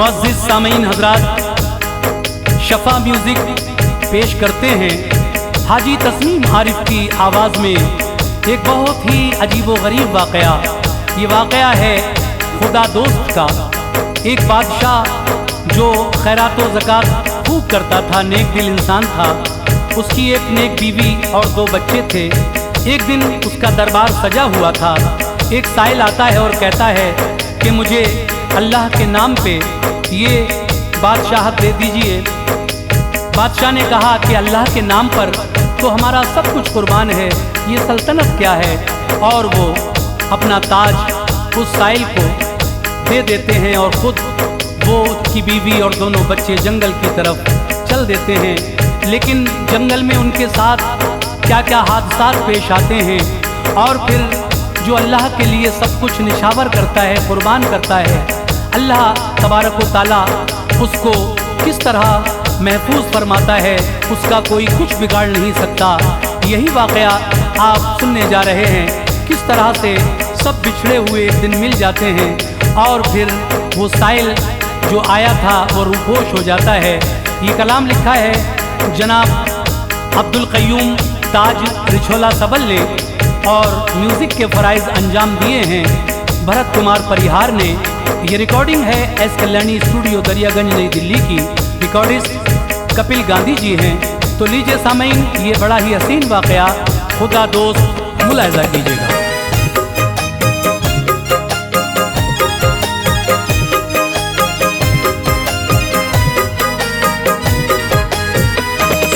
मुअज़्ज़िज़ सामीन हज़रात, शफ़ा म्यूज़िक पेश करते हैं हाजी तस्नीम आरिफ की आवाज़ में एक बहुत ही अजीब व गरीब वाक़या। ये वाक़या है खुदा दोस्त का। एक बादशाह जो खैरात व ज़कात खूब करता था, नेक दिल इंसान था। उसकी एक नेक बीवी और 2 बच्चे थे। एक दिन उसका दरबार सजा हुआ था। एक साइल आता है और कहता है कि मुझे अल्लाह के नाम पे ये बादशाहत दे दीजिए। बादशाह ने कहा कि अल्लाह के नाम पर तो हमारा सब कुछ कुर्बान है, ये सल्तनत क्या है। और वो अपना ताज उस साइल को दे देते हैं और ख़ुद वो की बीवी और दोनों बच्चे जंगल की तरफ चल देते हैं। लेकिन जंगल में उनके साथ क्या क्या हादसात पेश आते हैं। और फिर जो अल्लाह के लिए सब कुछ निछावर करता है, कुर्बान करता है, अल्लाह तबारक व तआला उसको किस तरह महफूज फरमाता है, उसका कोई कुछ बिगाड़ नहीं सकता। यही वाक़या आप सुनने जा रहे हैं, किस तरह से सब बिछड़े हुए एक दिन मिल जाते हैं और फिर वो साइल जो आया था वो रूपोश हो जाता है। ये कलाम लिखा है जनाब अब्दुल क़य्यूम ताज रिछोला सबल ने और म्यूज़िक के फ़राइज़ अंजाम दिए हैं भरत कुमार परिहार ने। ये रिकॉर्डिंग है एस कल्याणी स्टूडियो दरियागंज नई दिल्ली की। रिकॉर्डिस्ट कपिल गांधी जी हैं। तो लीजिए सामीन, ये बड़ा ही हसीन वाक़या खुदा दोस्त मुलाहिज़ा कीजिएगा।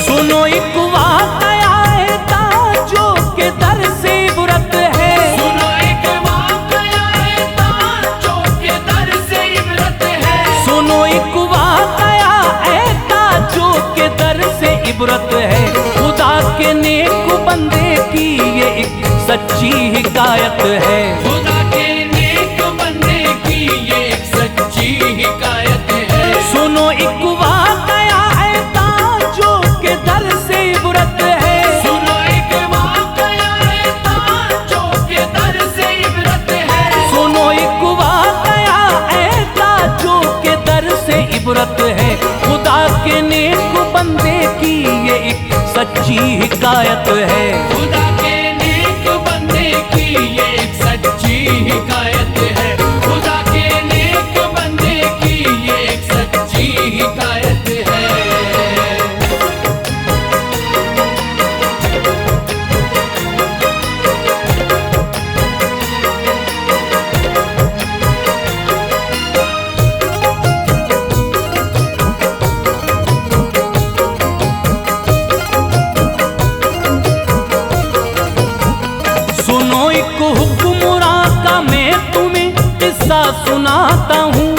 सुनो एक वाक़या है ताजों के दर से इबरत है। सुनो एक वाक़या है ताजों के दर से इबरत है। सुनो एक वाक़या है ताजों के दर से इबरत है। खुदा के नेक बंदे की ये एक सच्ची हिकायत है। खुदा के नेक बंदे की ये एक सच्ची हिकायत है। सुनो एक वाक़या है ताजों के दर से इबरत है। सुनो एक वाक़या है ताजों के दर से इबरत है। सुनो एक वाक़या है ताजों के दर से इबरत है। खुदा के नेक बंदे की ये एक सच्ची हिकायत है। खुदा के नेक बंदे की ये एक सच्ची हिकायत है। खुदा के नेक बंदे की ये एक सच्ची हिकायत है। सुनो एक हुक्मरां का मैं तुम्हें किस्सा सुनाता हूँ।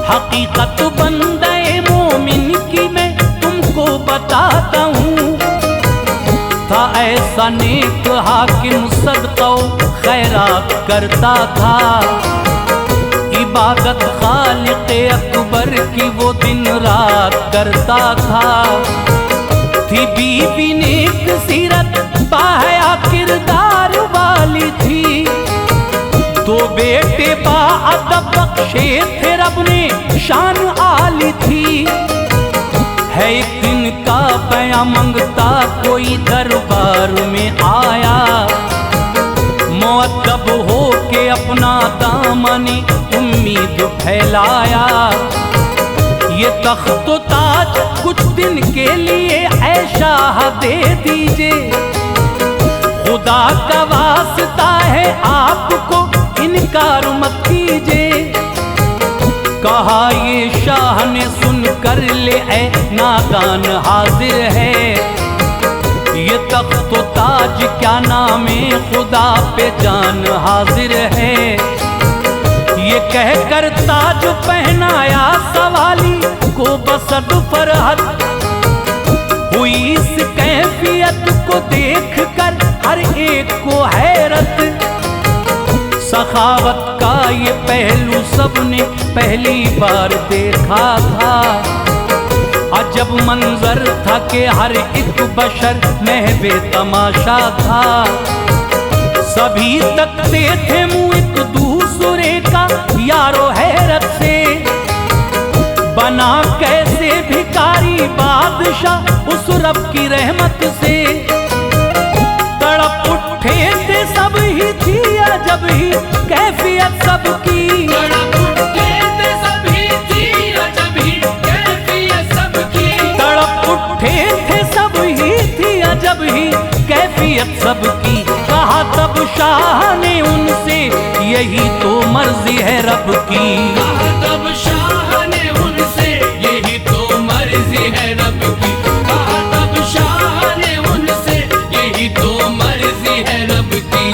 हकीकत बंदे मोमिन की मैं तुमको बताता हूँ। था ऐसा नेक हाकिम सदका खैरात करता था। इबादत खालिक अकबर की वो दिन रात करता था। थी बीवी नेक सीरत बाहया किरदार वाली थी। 2 बेटे बाअदब बख्शे थे रब ने शान आली थी। है एक दिन का बयां मंगता कोई दरबार में आया। मुअद्दब हो के अपना दामने उम्मीद फैलाया। ये तख्त व ताज कुछ दिन के लिए ऐशा दे दीजिए। खुदा का वास्ता है आपको इनकार मत कीजिए। कहा ये शाह ने सुन कर ले ऐ नादान हाजिर है। ये तख्त व ताज क्या नामे खुदा पे जान हाजिर है। ये कहकर ताज पहनाया सवाली को बसद फरहत हुई। इस कैफियत को देख कर हर एक को हैरत। सखावत का ये पहलू सबने पहली बार देखा था। अजब मंजर था कि हर एक बशर महबे तमाशा था। सभी तकते थे मुँह एक दूसरे का यारो हैरत से। बना कैसे भिखारी बादशाह उस रब की रहमत से। तड़प उठे थे सब ही थी अजब ही कैफियत सबकी। तड़प उठे थे सभी थी अजब ही कैफियत सबकी। तड़प उठे थे सब ही थी अजब ही कैफियत सबकी। कहा तब शाह ने उनसे यही तो मर्जी है रब की। कहा तब शाह ने उनसे यही तो मर्जी है रब की। कहा तब शाह ने उनसे यही तो मर्जी है रब की।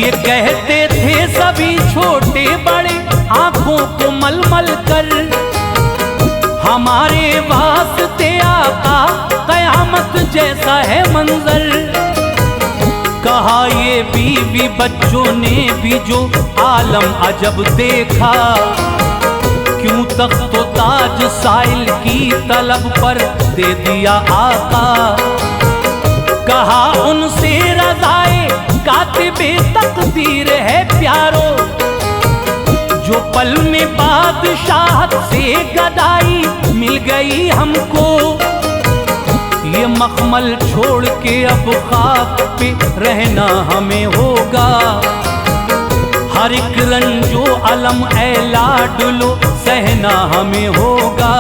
ये कहते थे सभी छोटे बड़े आंखों को मलमल कर, हमारे वास्ते आका कयामत जैसा है मंजर। कहा ये बीवी बच्चों ने भी जो आलम अजब देखा, क्यों तख्त व ताज साइल की तलब पर दे दिया आका। कहा उनसे रज़ाए कातिबे तकदीर है प्यारो, जो पल में बादशाहत से गदाई मिल गई हमको। ये मखमल छोड़ के अब खाक पे रहना हमें होगा, हर एक रंजो अलम ए लाडलो सहना हमें होगा।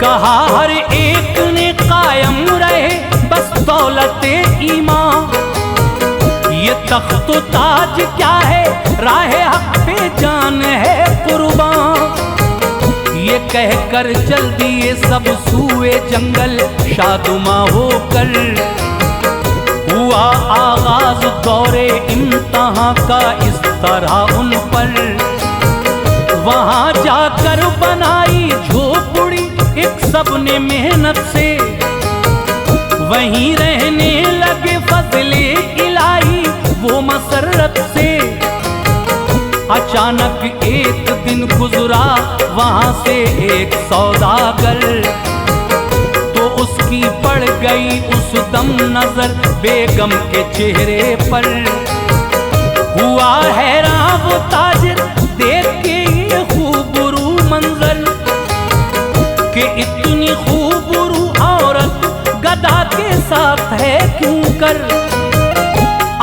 कहा हर एक ने कायम रहे बस दौलते ईमान, ये तख्त व ताज क्या है राहे हक पे जान है कुर्बान। ये कहकर चल दिए सब सूए जंगल शादुमा होकर, हुआ आगाज दौरे इम्तिहां का इस तरह उन पर। वहां जाकर बनाई झोपड़ी एक सबने मेहनत से, वहीं रहने लगे फजले इलाही वो मसरत से। अचानक एक दिन गुजरा वहां से एक सौदागर, तो उसकी पड़ गई उस दम नजर बेगम के चेहरे पर। हुआ हैरान वो ताजिर देख के ये खूबरू मंजर, कि इतनी खूबरू औरत गदा के साथ है क्यों कर।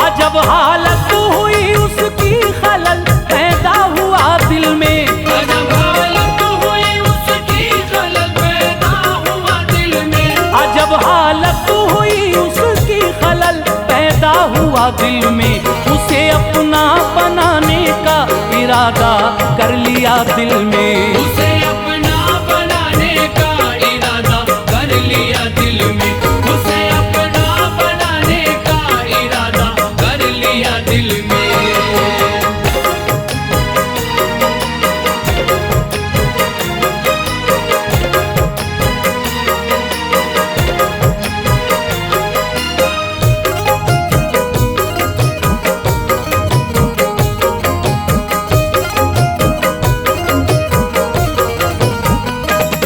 अजब हालत हुई उसकी खलल पैदा हुआ दिल में, अजब हालत हुई उसकी खलल पैदा हुआ दिल में। अजब हालत हुई उसकी खलल पैदा हुआ दिल में। उसे अपना बनाने का इरादा कर लिया दिल में, उसे अपना बनाने का इरादा कर लिया दिल में। उसे अपना बनाने का इरादा कर लिया दिल में।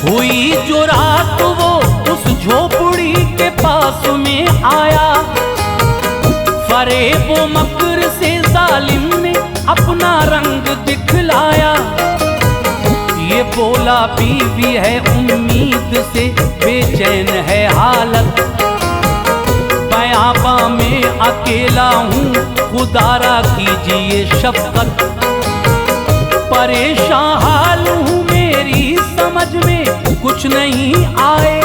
हुई जो रात वो उस झोपड़ी के पास में आया, फरेब व मकर से जालिम ने अपना रंग दिखलाया। ये बोला बीवी है उम्मीद से बेचैन है हालत, बयाबा में अकेला हूँ खुदारा कीजिए शफकत। परेशान हाल हूँ मेरी समझ में कुछ नहीं आए,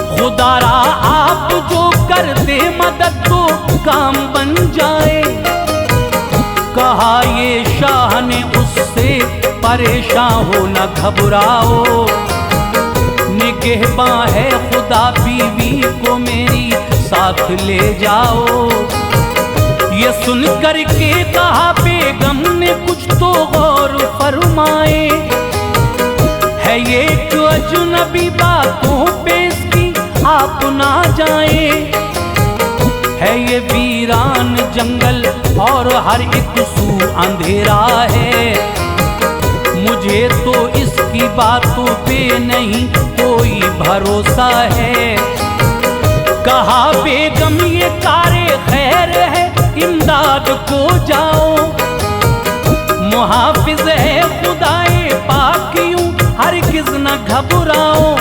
खुदारा आप जो कर दे मदद तो काम बन जाए। कहा ये शाह ने उससे परेशान हो न घबराओ, निगहबां है खुदा बीवी को मेरी साथ ले जाओ। ये सुन कर के कहा बेगम ने कुछ तो गौर फरमाए, है ये जो अजनबी बातों पे इसकी आप ना जाए। है ये वीरान जंगल और हर एक सू अंधेरा है। मुझे तो इसकी बातों पे नहीं कोई भरोसा है। कहा बेगम ये कारे खैर है, इमदाद को जाओ, मुहाफिज है खुदाए पाक यूं हरगिज़ न घबराओ।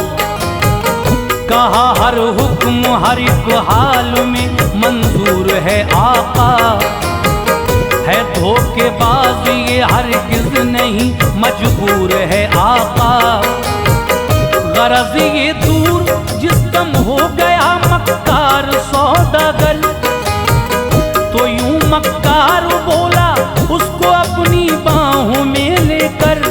कहा हर हुक्म हर एक हाल में मंजूर है आका, है धोखेबाज ये हरगिज़ नहीं मजबूर है आका। गरज ये दूर जिस दम हो गया मक्कार सौदागर, तो यूं मक्कार बोला उसको अपनी बाहों में लेकर,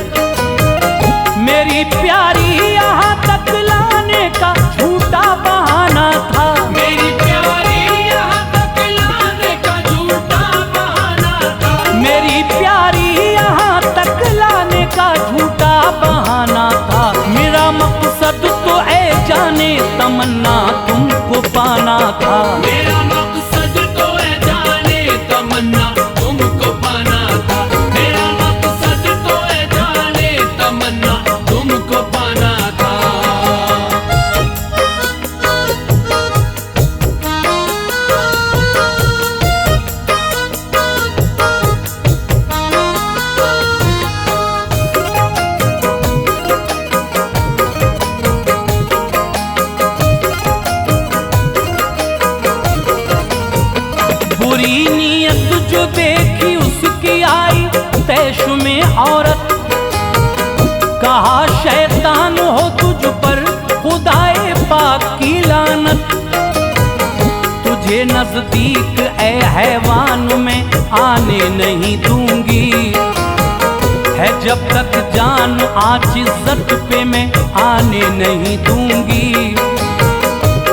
मेरी प्यारी यहाँ तक लाने का झूठा बहाना था। मेरी प्यारी यहाँ तक लाने का झूठा बहाना था। मेरी प्यारी यहाँ तक लाने का झूठा बहाना था। मेरा मकसद तो ऐ जाने तमन्ना तुमको पाना था। मेरा मकसद तो है जाने तमन्ना तुमको पाना था। मेरा मकसद तो है जाने तमन्ना तुमको पाना था। बुरी नीयत जो देखी उसकी आई तैश में औरत, कहा शैतान हो तुझ पर खुदाए पाक की लानत। तुझे नजदीक ए हैवान में आने नहीं दूंगी, है जब तक जान आज इज्जत पे मैं आने नहीं दूंगी।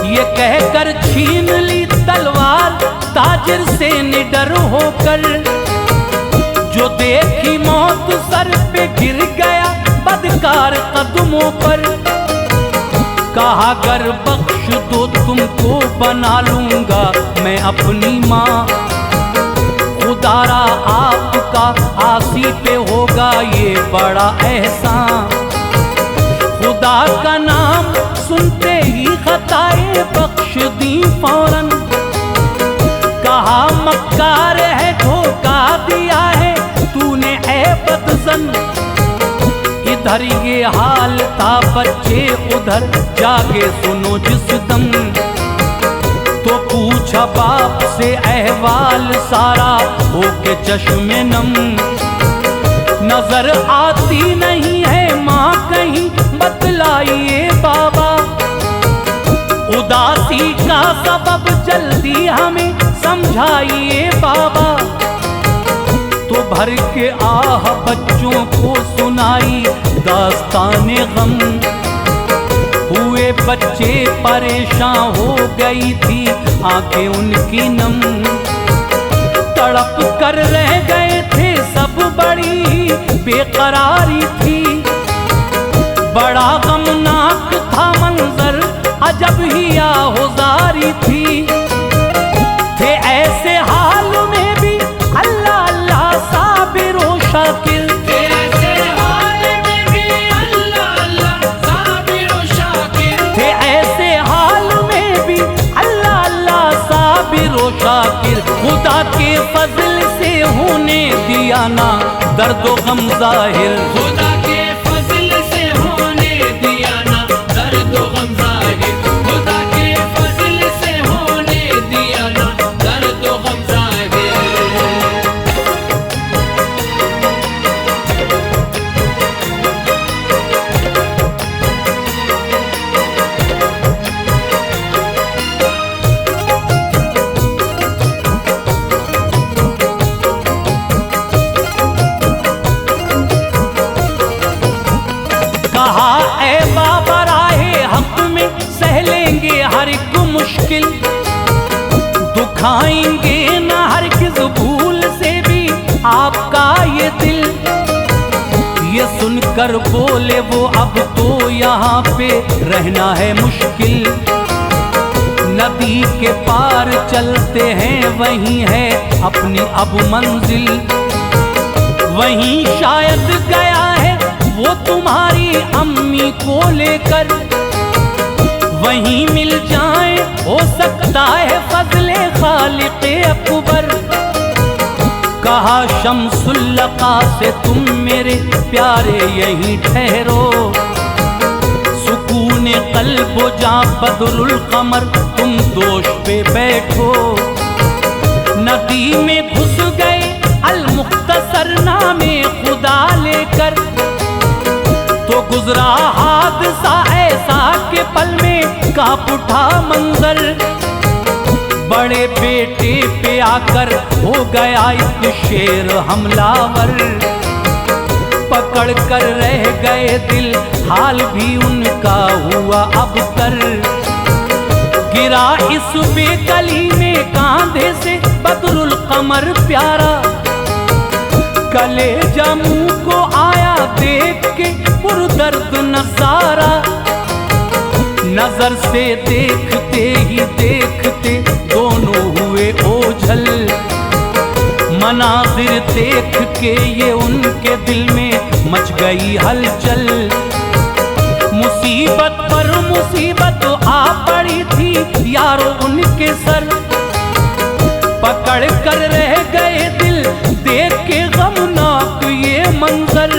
ये कहकर छीन ली तलवार ताजिर से निडर होकर, जो देखी मौत सर पे गिर गया बदकार कदमों पर। कहा गर बख्श दो तुमको बना लूंगा मैं अपनी माँ, खुदारा आपका आसी पे होगा ये बड़ा एहसान। खुदा का नाम सुनते ही खताए बख्श दी फौरन, कहा मक्कार है धोखा दिया है तूने ऐ बदजन। इधर ये हाल था बच्चे उधर जागे सुनो जिस दम, तो पूछा बाप से अहवाल सारा होके चश्मे नम। नजर आती नहीं है माँ कहीं बतलाइए बाबा, उदासी का सबब जल्दी हमें समझाइए बाबा। तो भर के आह बच्चों को सुनाई दास्ताने गम, हुए बच्चे परेशान हो गई थी आंखें उनकी नम। तड़प कर रह गए थे सब बड़ी बेकरारी थी, बड़ा गमनाक था मंजर अजब ही आहोजारी थी। थे ऐसे हाल में भी अल्लाह अल्लाह साबिर व शाकिर, थे ऐसे हाल में भी अल्लाह अल्लाह साबिर व शाकिर। थे ऐसे हाल में भी अल्लाह अल्लाह साबिर व शाकिर। खुदा के फजल से होने दिया ना दर्द व गम जाहिर, खुदा के फजल से होने दिया ना दर्द व गम जाहिर। खुदा के फजल से होने दिया ना दर्द व गम जाहिर। कहा ऐ बाबा राहे हक में सह लेंगे हर एक मुश्किल, दुखाएंगे न हर किस भूल से भी आपका ये दिल। ये सुनकर बोले वो अब तो यहाँ पे रहना है मुश्किल, नदी के पार चलते हैं, वहीं है अपनी अब मंजिल। वहीं शायद गया है वो तुम्हारी अम्मी को लेकर, वहीं मिल जाए हो सकता है फजले खालिक़े अकबर। कहा शम्सुल्लका से तुम मेरे प्यारे यहीं ठहरो, सुकून क़ल्ब जा बदरुल क़मर तुम दोष पे बैठो। नदी में घुस गए अल मुख्तसर नामे खुदा लेकर, तो गुजरा हादसा ऐसा के पल में कांप उठा मंजर। बड़े बेटे पे आकर हो गया एक शेर हमलावर, पकड़ कर रह गए दिल हाल भी उनका हुआ अबतर। गिरा इस बेकली में कांधे से बदरुल क़मर प्यारा, कलेजा मुंह को आया देख के पुरदर्द नज़ारा। नजर से देखते ही देखते दोनों हुए ओझल, मनाज़िर देख के ये उनके दिल में मच गई हलचल। मुसीबत पर मुसीबत आ पड़ी थी यारो उनके सर, पकड़ कर रह गए दिल देख के गमनाक ये मंजर।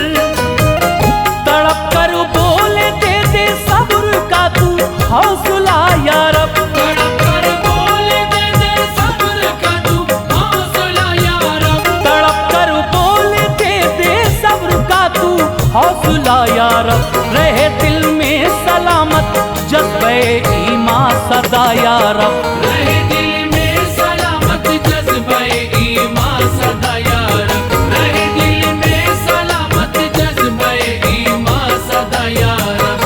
तड़प कर बोले दे दे सब्र का तू हौसला या रब, तड़प कर बोले दे दे सब्र का तू हौसला या रब। तड़प कर बोले दे दे सब्र का तू हौसला या रब। रहे दिल में सलामत जज्बे ईमान सदा या रब। रहे दिल में सलामत जज्बे ईमान सदा या रब। रहे दिल में सलामत जज्बे ईमान सदा या रब।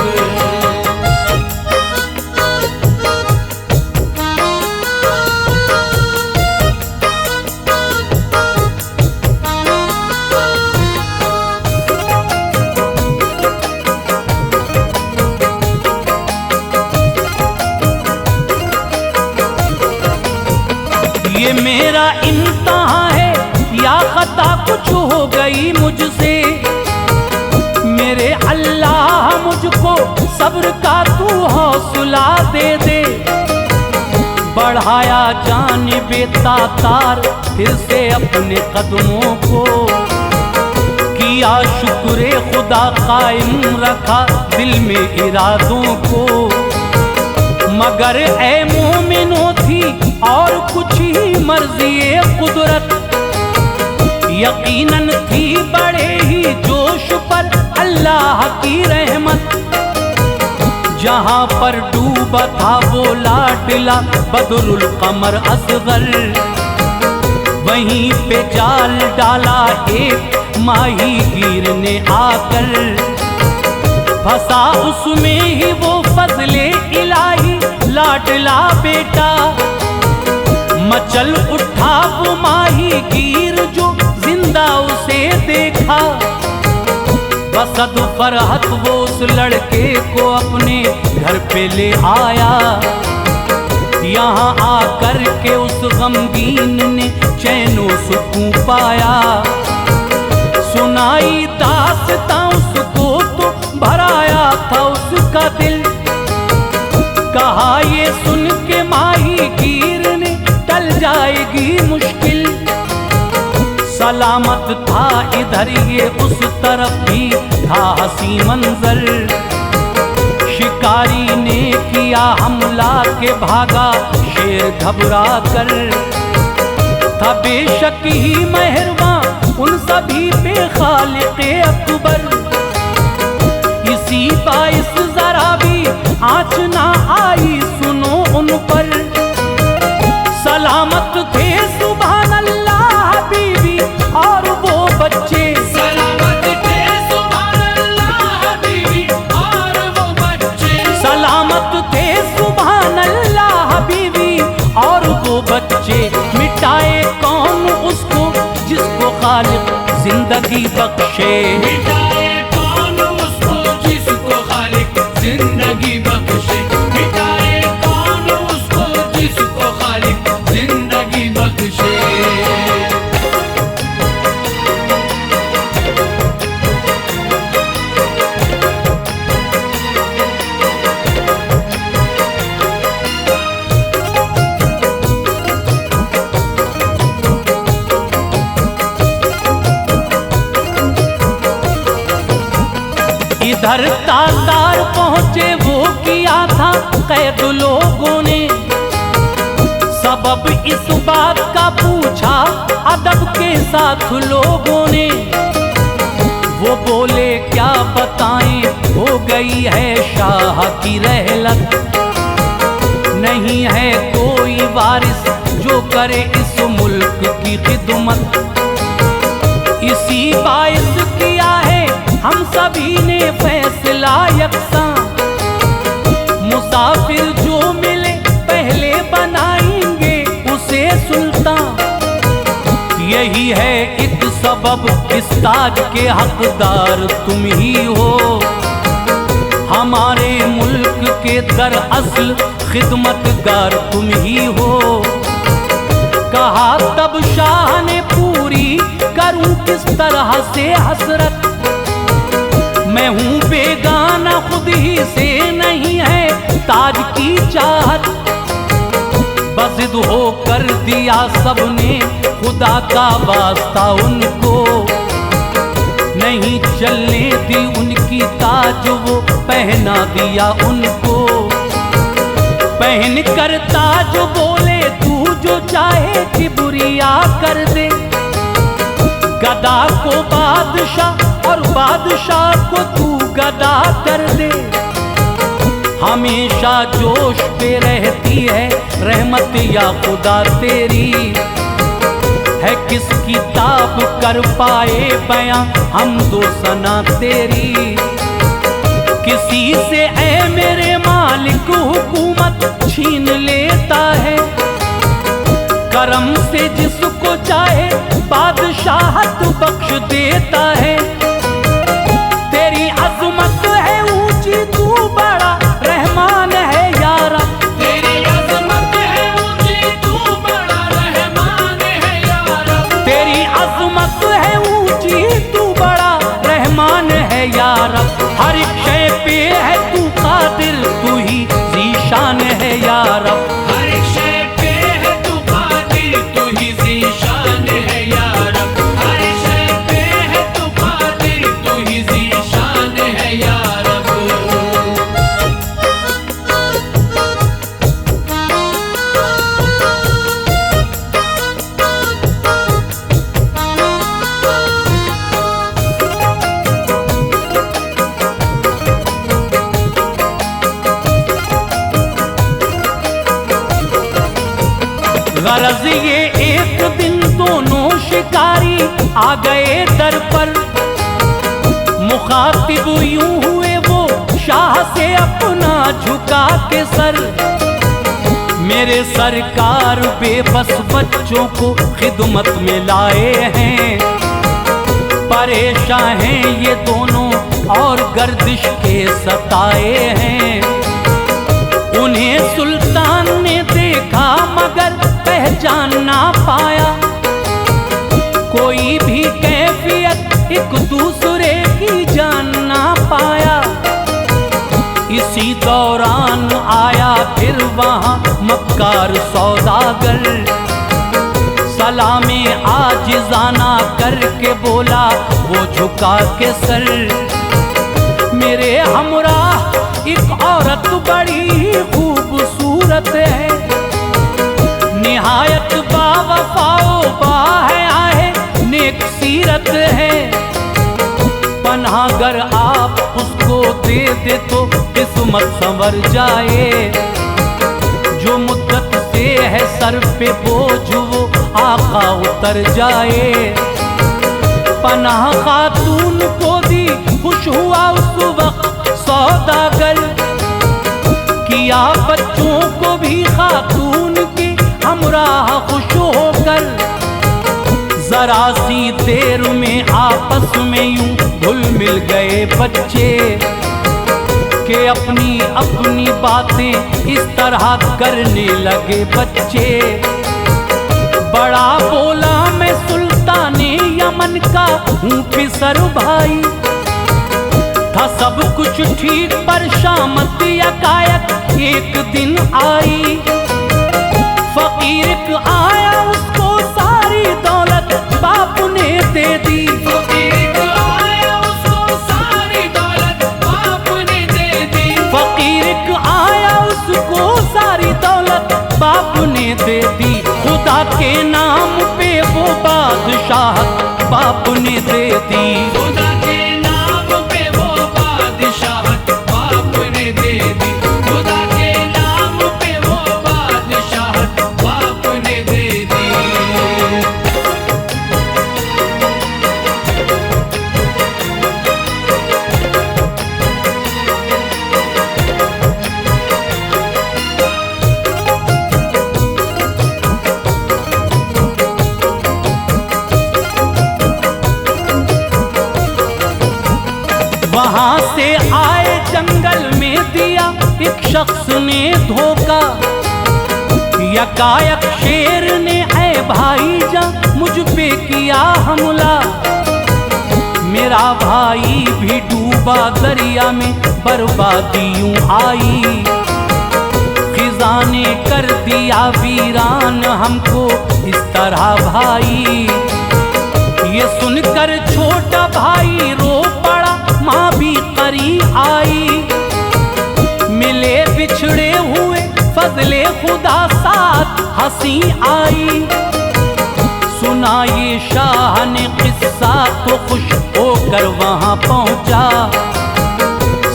ये मेरा इम्तिहान है या खता कुछ हो गई मुझसे, मेरे अल्लाह मुझको सब्र का तू हौसला दे दे। बढ़ाया जानिबे तातार फिर से अपने कदमों को, किया शुक्र खुदा कायम रखा दिल में इरादों को। मगर ए मोमिनो थी और कुछ ही मर्ज़ी कुदरत, यकीनन थी बड़े ही जोश पर अल्लाह की रहमत। जहाँ पर डूबा था वो लाडला बदरुल क़मर असगर, वहीं पे जाल डाला एक माही गिर ने आकर। फंसा उसमें ही वो फजले इलाही लाडला बेटा, मचल उठा वो माही गिर जो जिंदा उसे देखा। बसद फरहत वो उस लड़के को अपने घर पे ले आया, यहाँ आकर के उस गमगीन ने चैनो सुकून पाया। सुनाई दास्तां उसको तो भराया था उसका दिल, कहा ये सुन के माही गिर ने टल जाएगी मुश्किल। सलामत था इधर ये उस तरफ भी था हसी मंजर, शिकारी ने किया हमला के भागा शेर घबरा कर। था बेशक ही मेहरबान उन सभी पे खालिक़े अकबर, इसी बाइस जरा भी आँच ना आई सुनो उन पर। सलामत थे सुभान अल्लाह बीवी और वो बच्चे, सलामत थे सुभान अल्लाह बीवी और वो बच्चे। सलामत थे सुभान अल्लाह बीवी और वो बच्चे। मिटाए कौन उसको जिसको खालिक जिंदगी बख्शे, मिटाए कौन उसको जिसको खालिक जिंदगी बख्शे। मिटाए कौन उसको घर तातार पहुंचे वो किया था कैद लोगों ने। सबब इस बात का पूछा अदब के साथ लोगों ने। वो बोले क्या बताएं, हो गई है शाह की रहलत, नहीं है कोई वारिस जो करे इस मुल्क की खिदमत। इसी बायस किया है हम सभी ने फैसला यकसा, मुसाफिर जो मिले पहले बनाएंगे उसे सुल्तान। यही है एक सबब, इस ताज के हकदार तुम ही हो, हमारे मुल्क के दरअसल खिदमतगार तुम ही हो। कहा तब शाह ने पूरी करूं किस तरह से हसरत, मैं हूं बेगाना खुद ही से नहीं है ताज की चाहत। बज़िद हो कर दिया सबने खुदा का वास्ता उनको, नहीं चलने दी उनकी ताज वो पहना दिया उनको। पहन कर ताज बोले तू जो चाहे किबरिया कर दे, गदा को बादशाह और बादशाह को तू गदा कर दे। हमेशा जोश पे रहती है रहमत या खुदा तेरी, है किस किताब कर पाए बयां हम दो सना तेरी। किसी से ऐ मेरे मालिक हुकूमत छीन लेता है, करम से जिसको चाहे बादशाहत बख्श देता है। तेरी अज़मत है ऊंची तू बड़ा रहमान है यारा, तेरी अज़मत है ऊंची तू बड़ा रहमान है यारा, तेरी अज़मत है ऊंची तू बड़ा रहमान है यारा। हर एक शय पे है तू कादिर, तू ही ज़ीशान है यारा। हर एक शय पे है तू कादिर, तू ही ज़ीशान है यारा। हर एक शय पे है तू कादिर, तू ही ज़ीशान है यारा। गरज ये एक दिन दोनों शिकारी आ गए दर पर, मुखातिब यूं हुए वो शाह से अपना झुका के सर। मेरे सरकार बेबस बच्चों को खिदमत में लाए हैं, परेशान हैं ये दोनों और गर्दिश के सताए हैं। उन्हें सुल्तान ने देखा मगर पहचान ना पाया, कोई भी कैफियत एक दूसरे की जान ना पाया। इसी दौरान आया फिर वहाँ मक्कार सौदागर, सलामे आजिज़ाना करके बोला वो झुका के सर। मेरे हमराह एक औरत बड़ी खूबसूरत है, निहायत बावफाओ बाहे नेक सीरत है। पनाहगर आप उसको दे दे तो किस्मत संवर जाए, जो मुद्दत से है सर पे बोझ वो आका उतर जाए। पनाह खातून को दी खुश हुआ उस वक्त सौदागर, किया बच्चों को भी खातून की हमराह खुश होकर। जरा सी देर में आपस में यूं घुल मिल गए बच्चे, के अपनी अपनी बातें इस तरह करने लगे बच्चे। बड़ा बोला मैं सुल्ताने यमन का हूँ फिसर भाई, था सब कुछ ठीक पर शामत यकायक एक दिन आई। फकीर आया उसको सारी दौलत बाप ने दे दी, फकीर आया उसको सारी दौलत बाप बादशाहत बाप ने दे दी। खुदा के नाम पे वो बादशाहत बाप ने दे दी। खुदा के नाम पे वो बादशाहत बाप ने दे दी। वहां से आए जंगल में दिया एक शख्स ने धोखा, यकायक शेर ने ऐ भाईजा मुझ पे किया हमला। मेरा भाई भी डूबा दरिया में, बर्बादी यूं आई। खिज़ा ने कर दिया वीरान हमको इस तरह भाई। ये सुनकर छोटा भाई रो पड़ा, माँ भी करीब आई। मिले बिछड़े हुए फजले खुदा साथ हंसी आई। सुना ये शाह ने किस्सा तो खुश होकर वहां पहुंचा।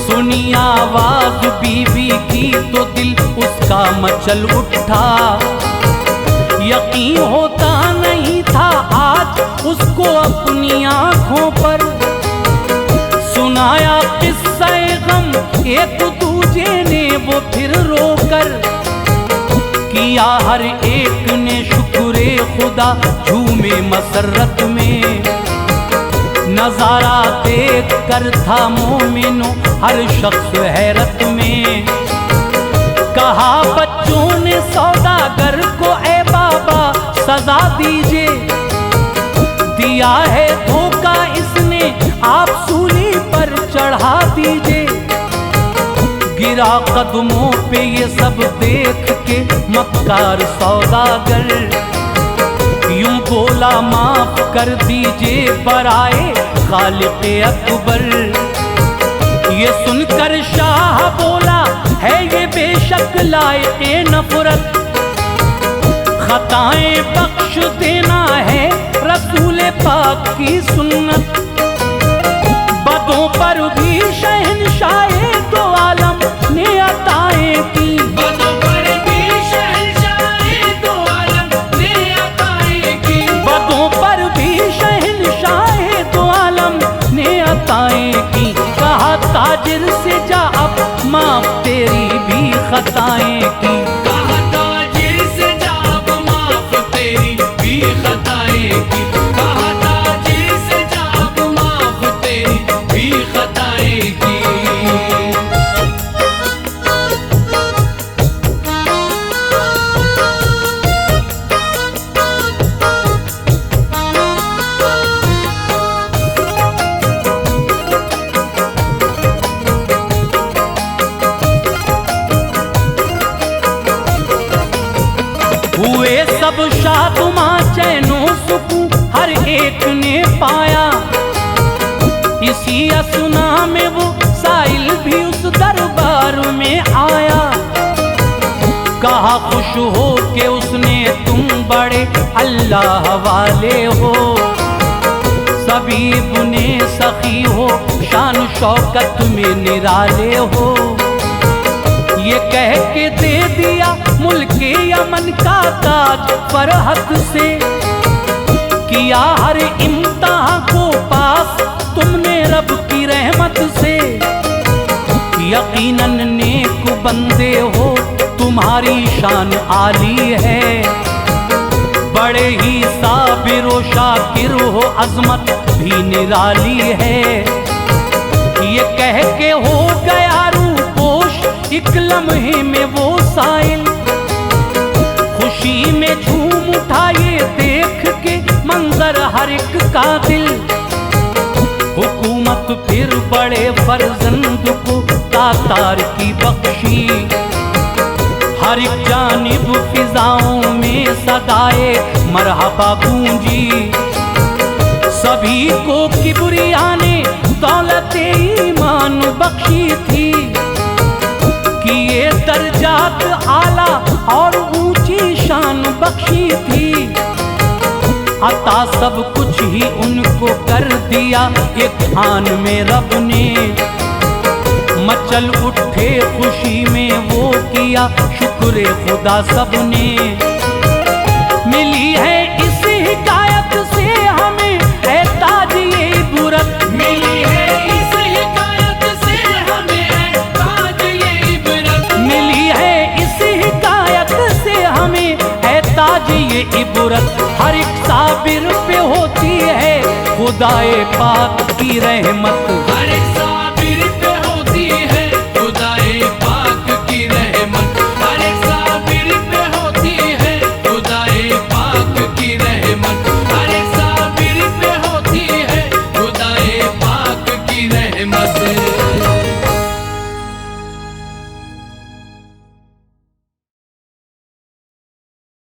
सुनी आवाज बीवी की तो दिल उसका मचल उठा। यकीन होता नहीं था आज उसको अपनी आंखों पर। सुनाया किस्सा-ए गम एक दूजे ने वो फिर रोकर। किया हर एक ने शुक्रे खुदा झूमे मसरत में। नजारा देख कर था मोमिनो हर शख्स हैरत में। कहा बच्चों ने सौदागर को ए बाबा सजा दीजिए। दिया है धोखा इसने आप सूली पर चढ़ा दीजिए। गिरा कदमों पे ये सब देख के मक्कार सौदागर। यूं बोला माफ कर दीजिए बराए खालिक़े अकबर। ये सुनकर शाह बोला है ये बेशक लायक़े नफरत। खताएं बख्श देना है रसूल पाक की सुन्नत। बदों पर भी शहंशाहे दो आलम ने अताएं की। बदों पर भी शहंशाहे दो आलम ने अताएं की। बदों पर भी शहंशाहे दो आलम ने अताएं की। कहा ताजिर से जा अब माफ तेरी भी खताएं की। कहा ताजिर से जा अब माफ तेरी भी खताएं की। कहा ताजिर से जा अब माफ तेरी भी खताएं की। हुए सब शादुमा चैनो सुकून हर एक ने पाया। इसी असुना में वो साइल भी उस दरबार में आया। कहा खुश हो के उसने तुम बड़े अल्लाह वाले हो। सभी बुने सखी हो शान शौकत में निराले हो। ये कह के दे दिया मुल्के यमन का ताज फरहत से। किया हर इम्तिहान को पास तुमने रब की रहमत से। यकीनन नेक बंदे हो तुम्हारी शान आली है। बड़े ही साबिर व शाकिर हो अजमत भी निराली है। ये कह के हो गया रूपोश एक लम्हे में वो साइल। खुशी में झूम उठा ये देख के मंजर हर एक का दिल। हुकूमत फिर बड़े फर्जंद को तातार की बख्शी। हर एक जानिब फिजाओं में सदाए मरहबा गूंजी। सभी को किबरिया ने दौलत ईमान बख्शी थी। कि ये दर्जात आला और ऊंची शान बख्शी थी। अता सब कुछ ही उनको कर दिया एक आन में रब ने। मचल उठे खुशी में वो किया शुक्र खुदा सबने। मिली है इस हिकायत से हमें है ताज ये इबरत। मिली है इस हिकायत से हमें है ताज ये इबरत। मिली है इस हिकायत से हमें है ताज ये इबरत। हर एक साबिर पे होती है खुदाए पाक की रहमत।